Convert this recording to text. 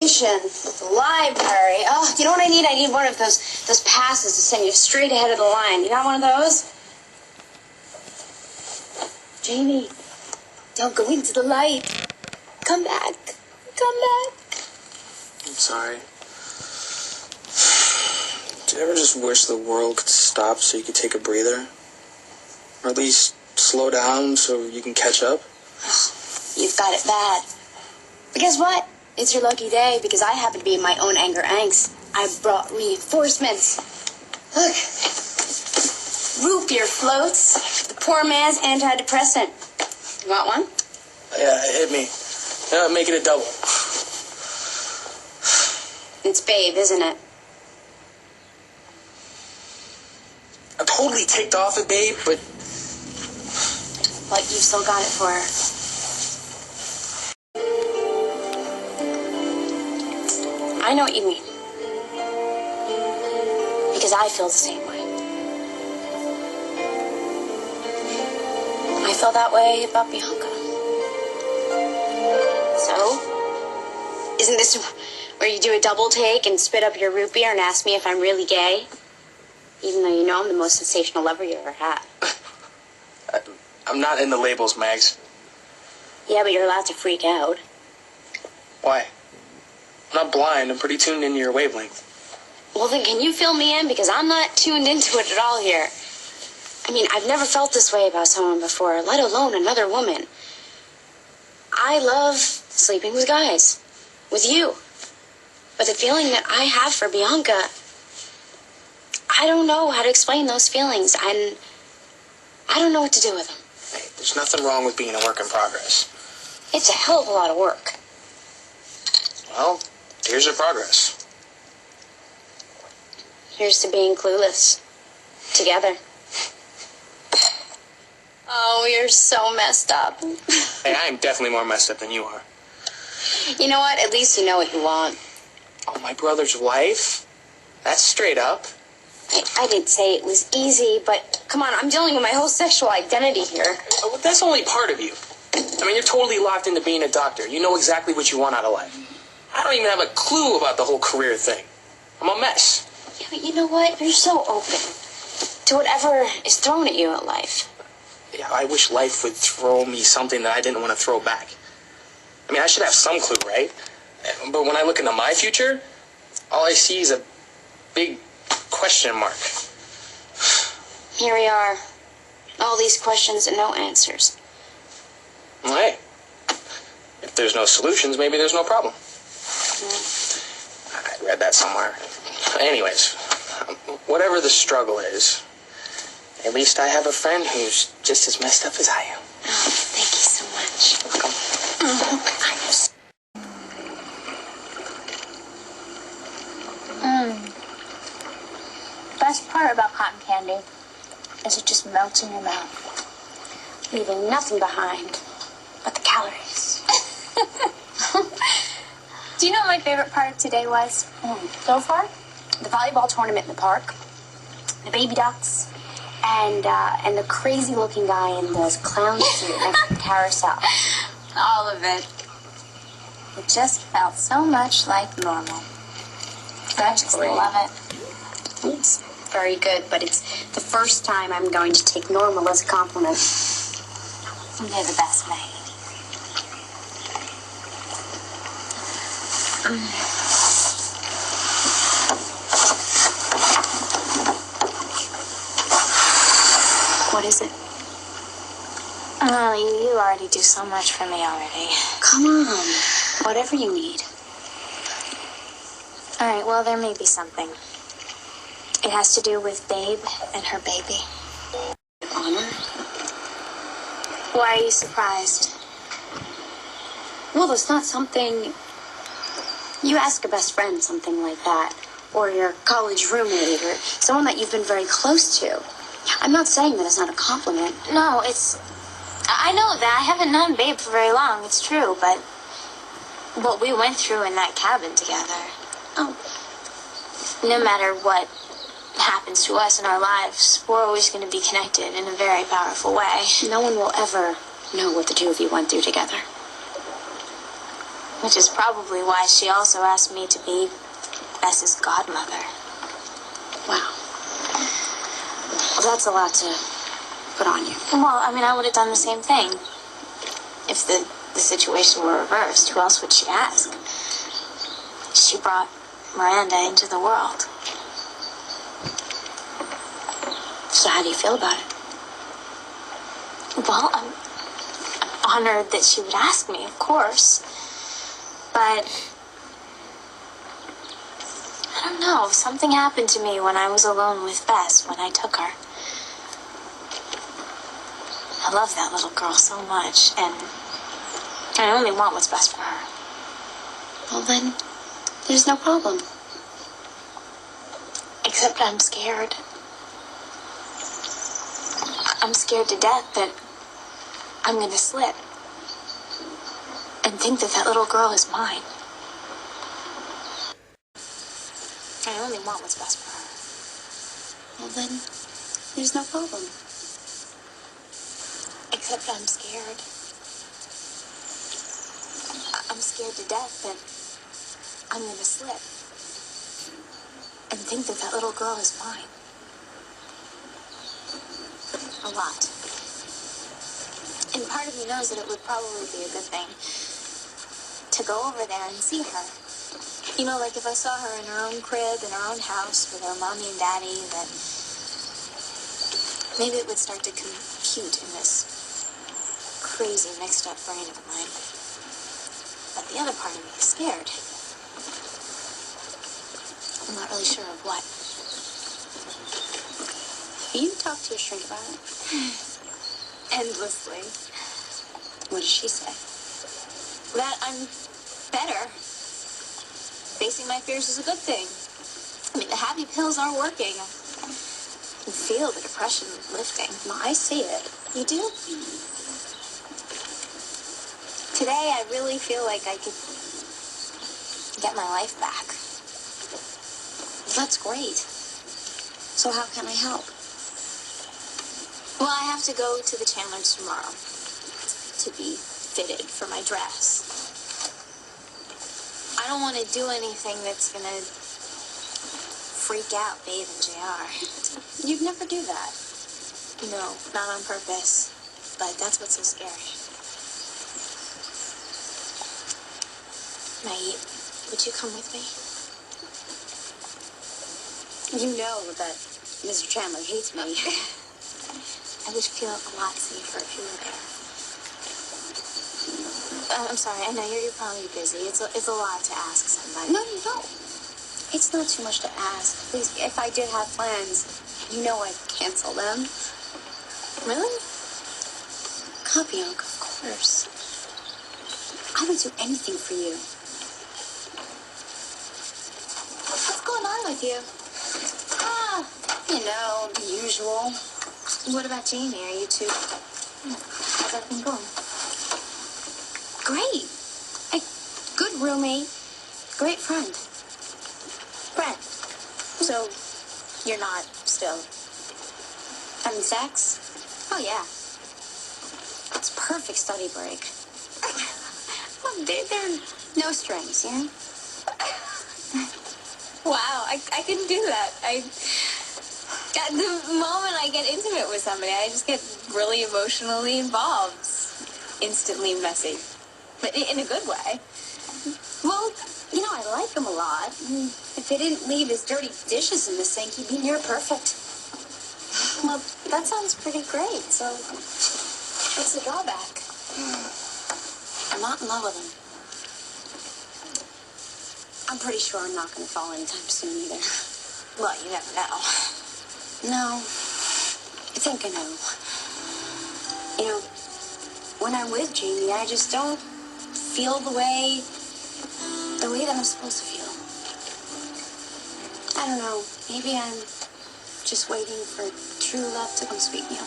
The library. Oh, you know what I need? I need one of those passes to send you straight ahead of the line. You got one of those? Jamie, don't go into the light. Come back. Come back. I'm sorry. Do you ever just wish the world could stop so you could take a breather? Or at least slow down so you can catch up? You've got it bad. But guess what? It's your lucky day because I happen to be in my own anger angst. I brought reinforcements. Look. Root beer floats. The poor man's antidepressant. You want one? Yeah, hit me. Make it a double. It's Babe, isn't it? I totally ticked off at Babe, but you've still got it for her. I know what you mean. Because I feel the same way. I feel that way about Bianca. So? Isn't this where you do a double take and spit up your root beer and ask me if I'm really gay? Even though you know I'm the most sensational lover you ever had. I'm not into labels, Mags. Yeah, but you're allowed to freak out. Why? I'm not blind. I'm pretty tuned into your wavelength. Well, then can you fill me in? Because I'm not tuned into it at all here. I mean, I've never felt this way about someone before, let alone another woman. I love sleeping with guys. With you. But the feeling that I have for Bianca, I don't know how to explain those feelings. And I don't know what to do with them. Hey, there's nothing wrong with being a work in progress. It's a hell of a lot of work. Well, here's your progress. Here's to being clueless. Together. Oh, you're so messed up. Hey, I am definitely more messed up than you are. You know what? At least you know what you want. Oh, my brother's wife? That's straight up. I didn't say it was easy, but come on, I'm dealing with my whole sexual identity here. Oh, that's only part of you. I mean, you're totally locked into being a doctor. You know exactly what you want out of life. I don't even have a clue about the whole career thing. I'm a mess. Yeah, but you know what? You're so open to whatever is thrown at you in life. Yeah, I wish life would throw me something that I didn't want to throw back. I mean, I should have some clue, right? But when I look into my future, all I see is a big question mark. Here we are. All these questions and no answers. Well, hey, if there's no solutions, maybe there's no problem. I read that somewhere. Anyways, whatever the struggle is, at least I have a friend who's just as messed up as I am. Oh, thank you so much. Welcome. Best part about cotton candy is it just melts in your mouth, leaving nothing behind but the calories. Do you know what my favorite part of today was? So far, the volleyball tournament in the park, the baby ducks, and the crazy-looking guy in the clown suit next to the carousel. All of it. It just felt so much like normal. I just love it. It's very good, but it's the first time I'm going to take normal as a compliment. You're the best, Maggie. What is it? Oh, you already do so much for me already. Come on. Whatever you need. All right, well, there may be something. It has to do with Babe and her baby. Honor? Why are you surprised? Well, it's not something... You ask a best friend something like that, or your college roommate, or someone that you've been very close to. I'm not saying that it's not a compliment. No, it's... I know that. I haven't known Babe for very long, it's true, but what we went through in that cabin together... Oh. No matter what happens to us in our lives, we're always going to be connected in a very powerful way. No one will ever know what the two of you went through together. Which is probably why she also asked me to be Bess's godmother. Wow. Well, that's a lot to put on you. Well, I mean, I would have done the same thing. If the situation were reversed, who else would she ask? She brought Miranda into the world. So how do you feel about it? Well, I'm honored that she would ask me, of course. But I don't know. Something happened to me when I was alone with Bess when I took her. I love that little girl so much, and I only want what's best for her. Well, then, there's no problem. Except I'm scared. I'm scared to death that I'm going to slip and think that that little girl is mine. I only want what's best for her. Well, then, there's no problem. Except I'm scared. I'm scared to death that I'm going to slip and think that that little girl is mine. A lot. And part of me knows that it would probably be a good thing to go over there and see her. You know, like if I saw her in her own crib, in her own house, with her mommy and daddy, that maybe it would start to compute in this crazy mixed up brain of mine. But the other part of me is scared. I'm not really sure of what. You talk to your shrink about it? Endlessly. What does she say? That I'm better. Facing my fears is a good thing. I mean, the happy pills are working. I can feel the depression lifting. No, I see it. You do? Today, I really feel like I could get my life back. That's great. So how can I help? Well, I have to go to the Chandlers tomorrow to be fitted for my dress. I don't want to do anything that's going to freak out Babe and JR. You'd never do that. No, not on purpose. But that's what's so scary. Maggie, would you come with me? You know that Mr. Chandler hates me. I would feel a lot safer if you were there. I'm sorry, I know you're probably busy. It's a lot to ask somebody. No, you don't. It's not too much to ask. Please, if I did have plans, you know I'd cancel them. Really? God, Bianca, of course. I would do anything for you. What's going on with you? You know, the usual. What about Jamie? Are you two? How's everything going? Great. A good roommate. Great friend. Brent. So, you're not still Having sex? Oh, yeah. It's perfect study break. Well, there are no strings, you know? Wow, I couldn't do that. The moment I get intimate with somebody, I just get really emotionally involved. Instantly messy. But in a good way. Well, you know, I like him a lot. If he didn't leave his dirty dishes in the sink, he'd be near perfect. Well, that sounds pretty great. So, what's the drawback? I'm not in love with him. I'm pretty sure I'm not going to fall anytime soon either. Well, you never know. No, I think I know. You know, when I'm with Jamie, I just don't feel the way that I'm supposed to feel. I don't know. Maybe I'm just waiting for true love to come sweep me away.